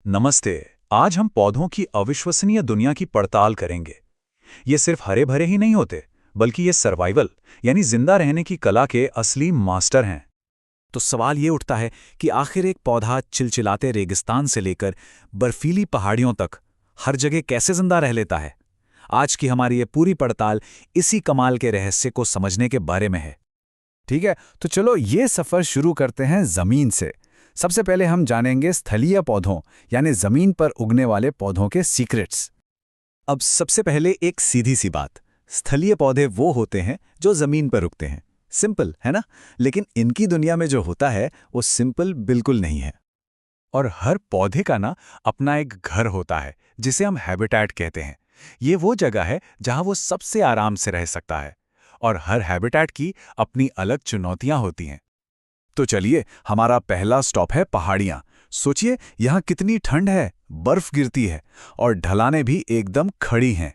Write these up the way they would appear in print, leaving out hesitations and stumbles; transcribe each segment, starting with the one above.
नमस्ते। आज हम पौधों की अविश्वसनीय दुनिया की पड़ताल करेंगे। ये सिर्फ हरे भरे ही नहीं होते, बल्कि ये सर्वाइवल यानी जिंदा रहने की कला के असली मास्टर हैं। तो सवाल ये उठता है कि आखिर एक पौधा चिलचिलाते रेगिस्तान से लेकर बर्फीली पहाड़ियों तक हर जगह कैसे जिंदा रह लेता है। आज की हमारी ये पूरी पड़ताल इसी कमाल के रहस्य को समझने के बारे में है। ठीक है, तो चलो ये सफर शुरू करते हैं जमीन से। सबसे पहले हम जानेंगे स्थलीय पौधों यानी जमीन पर उगने वाले पौधों के सीक्रेट्स। अब सबसे पहले एक सीधी सी बात, स्थलीय पौधे वो होते हैं जो जमीन पर उगते हैं। सिंपल है ना? लेकिन इनकी दुनिया में जो होता है वो सिंपल बिल्कुल नहीं है। और हर पौधे का ना अपना एक घर होता है जिसे हम हैबिटेट कहते हैं। ये वो जगह है जहां वो सबसे आराम से रह सकता है, और हर हैबिटेट की अपनी अलग चुनौतियां होती हैं। तो चलिए, हमारा पहला स्टॉप है पहाड़ियाँ। सोचिए, यहाँ कितनी ठंड है, बर्फ गिरती है और ढलानें भी एकदम खड़ी हैं।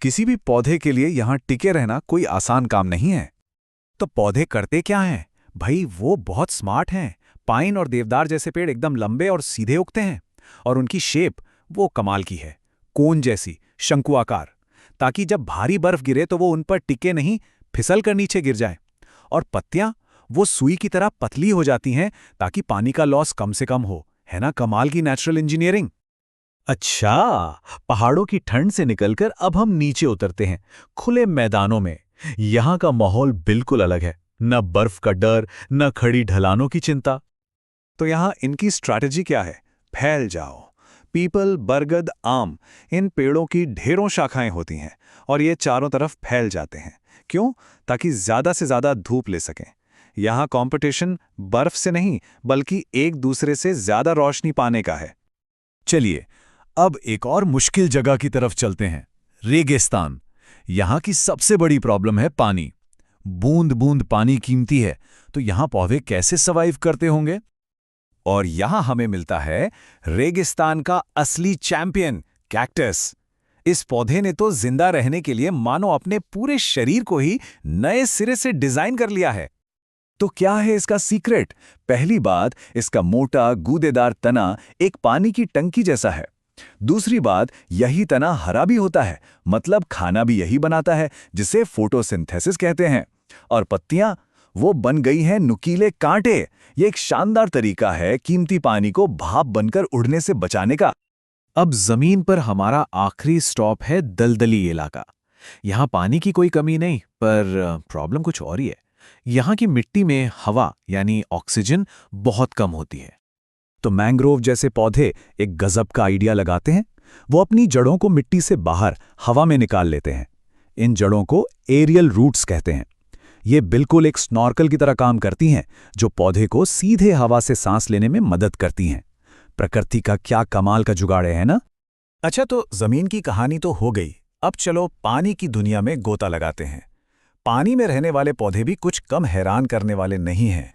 किसी भी पौधे के लिए यहाँ टिके रहना कोई आसान काम नहीं है। तो पौधे करते क्या हैं? भाई वो बहुत स्मार्ट हैं। पाइन और देवदार जैसे पेड़ एकदम लंबे और सीधे उगते हैं, और उनकी शेप वो कमाल की है, कोन जैसी, शंकुआकार, ताकि जब भारी बर्फ गिरे तो वो उन पर टिके नहीं, फिसल कर नीचे गिर जाए। और पत्तियां वो सुई की तरह पतली हो जाती हैं ताकि पानी का लॉस कम से कम हो। है ना कमाल की नेचुरल इंजीनियरिंग। अच्छा, पहाड़ों की ठंड से निकलकर अब हम नीचे उतरते हैं, खुले मैदानों में। यहाँ का माहौल बिल्कुल अलग है, न बर्फ का डर, न खड़ी ढलानों की चिंता। तो यहाँ इनकी स्ट्रैटेजी क्या है? फैल जाओ। पीपल, बरगद, आम, इन पेड़ों की ढेरों शाखाएं होती हैं और ये चारों तरफ फैल जाते हैं। क्यों? ताकि ज्यादा से ज्यादा धूप ले सकें। यहाँ कंपटीशन बर्फ से नहीं, बल्कि एक दूसरे से ज्यादा रोशनी पाने का है। चलिए, अब एक और मुश्किल जगह की तरफ चलते हैं, रेगिस्तान। यहाँ की सबसे बड़ी प्रॉब्लम है पानी। बूंद बूंद पानी कीमती है, तो यहाँ पौधे कैसे सर्वाइव करते होंगे? और यहाँ हमें मिलता है रेगिस्तान का असली चैंपियन, कैक्टस। इस पौधे ने तो जिंदा रहने के लिए मानो अपने पूरे शरीर को ही नए सिरे से डिजाइन कर लिया है। तो क्या है इसका सीक्रेट? पहली बात, इसका मोटा गूदेदार तना एक पानी की टंकी जैसा है। दूसरी बात, यही तना हरा भी होता है, मतलब खाना भी यही बनाता है, जिसे फोटोसिंथेसिस कहते हैं। और पत्तियां वो बन गई हैं नुकीले कांटे। ये एक शानदार तरीका है कीमती पानी को भाप बनकर उड़ने से बचाने का। अब जमीन पर हमारा आखिरी स्टॉप है दलदली इलाका। यहाँ पानी की कोई कमी नहीं, पर प्रॉब्लम कुछ और ही है। यहाँ की मिट्टी में हवा यानी ऑक्सीजन बहुत कम होती है। तो मैंग्रोव जैसे पौधे एक गजब का आइडिया लगाते हैं। वो अपनी जड़ों को मिट्टी से बाहर हवा में निकाल लेते हैं। इन जड़ों को एरियल रूट्स कहते हैं। ये बिल्कुल एक स्नॉर्कल की तरह काम करती हैं, जो पौधे को सीधे हवा से सांस लेने में मदद करती हैं। प्रकृति का क्या कमाल का जुगाड़ है ना? अच्छा, तो जमीन की कहानी तो हो गई। अब चलो पानी की दुनिया में गोता लगाते हैं। पानी में रहने वाले पौधे भी कुछ कम हैरान करने वाले नहीं हैं।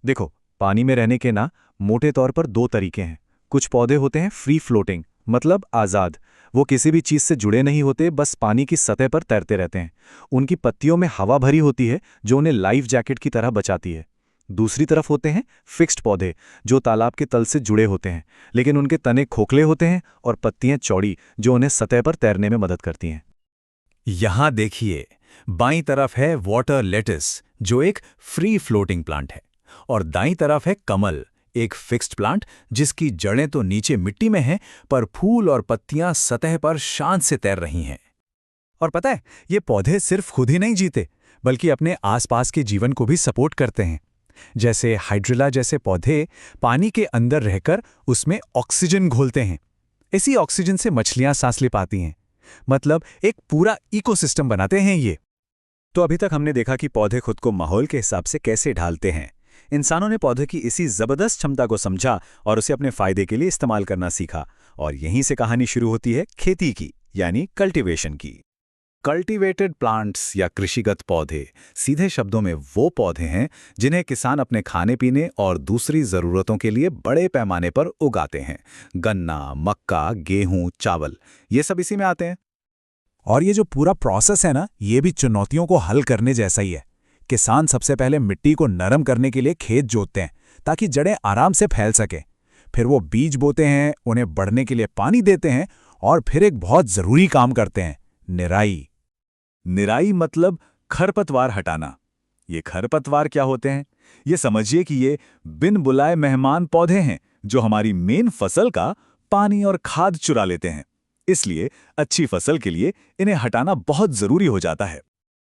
देखो, पानी में रहने के ना मोटे तौर पर दो तरीके हैं। कुछ पौधे होते हैं फ्री फ्लोटिंग, मतलब आज़ाद। वो किसी भी चीज़ से जुड़े नहीं होते, बस पानी की सतह पर तैरते रहते हैं। उनकी पत्तियों में हवा भरी होती है, जो उन्हें लाइफ जैकेट की तरह बचाती है। दूसरी तरफ होते हैं फिक्स्ड पौधे, जो तालाब के तल से जुड़े होते हैं, लेकिन उनके तने खोखले होते हैं और पत्तियां चौड़ी, जो उन्हें सतह पर तैरने में मदद करती हैं। यहां देखिए, बाईं तरफ है वाटर लेटिस, जो एक फ्री फ्लोटिंग प्लांट है, और दाईं तरफ है कमल, एक फिक्स्ड प्लांट जिसकी जड़ें तो नीचे मिट्टी में हैं, पर फूल और पत्तियां सतह पर शान से तैर रही हैं। और पता है, ये पौधे सिर्फ खुद ही नहीं जीते, बल्कि अपने आसपास के जीवन को भी सपोर्ट करते हैं। जैसे हाइड्रिला जैसे पौधे पानी के अंदर रहकर उसमें ऑक्सीजन घोलते हैं। इसी ऑक्सीजन से मछलियां सांस ले पाती हैं। मतलब एक पूरा इकोसिस्टम बनाते हैं ये। तो अभी तक हमने देखा कि पौधे खुद को माहौल के हिसाब से कैसे ढालते हैं। इंसानों ने पौधे की इसी जबरदस्त क्षमता को समझा और उसे अपने फायदे के लिए इस्तेमाल करना सीखा। और यहीं से कहानी शुरू होती है खेती की, यानी कल्टीवेशन की। कल्टीवेटेड प्लांट्स या कृषिगत पौधे सीधे शब्दों में वो पौधे हैं जिन्हें किसान अपने खाने पीने और दूसरी ज़रूरतों के लिए बड़े पैमाने पर उगाते हैं। गन्ना, मक्का, गेहूं, चावल, ये सब इसी में आते हैं। और ये जो पूरा प्रोसेस है ना, ये भी चुनौतियों को हल करने जैसा ही है। किसान सबसे पहले मिट्टी को नरम करने के लिए खेत जोतते हैं ताकि जड़ें आराम से फैल सकें। फिर वो बीज बोते हैं, उन्हें बढ़ने के लिए पानी देते हैं और फिर एक बहुत जरूरी काम करते हैं, निराई। निराई मतलब खरपतवार हटाना। ये खरपतवार क्या होते हैं? ये समझिए कि ये बिन बुलाए मेहमान पौधे हैं जो हमारी मेन फसल का पानी और खाद चुरा लेते हैं। इसलिए अच्छी फसल के लिए इन्हें हटाना बहुत जरूरी हो जाता है।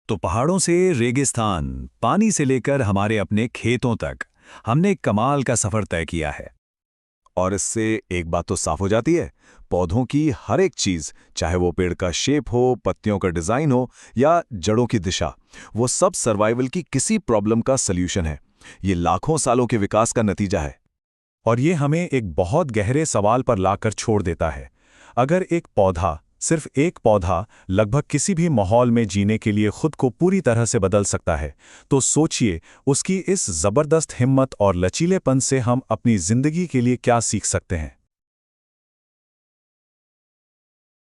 तो पहाड़ों से रेगिस्तान, पानी से लेकर हमारे अपने खेतों तक हमने एक कमाल का सफर तय किया है। और इससे एक बात तो साफ हो जाती है, पौधों की हर एक चीज, चाहे वो पेड़ का शेप हो, पत्तियों का डिजाइन हो या जड़ों की दिशा, वो सब सर्वाइवल की किसी प्रॉब्लम का सल्यूशन है। ये लाखों सालों के विकास का नतीजा है। और ये हमें एक बहुत गहरे सवाल पर लाकर छोड़ देता है। अगर एक पौधा, सिर्फ एक पौधा, लगभग किसी भी माहौल में जीने के लिए खुद को पूरी तरह से बदल सकता है, तो सोचिए उसकी इस जबरदस्त हिम्मत और लचीलेपन से हम अपनी जिंदगी के लिए क्या सीख सकते हैं।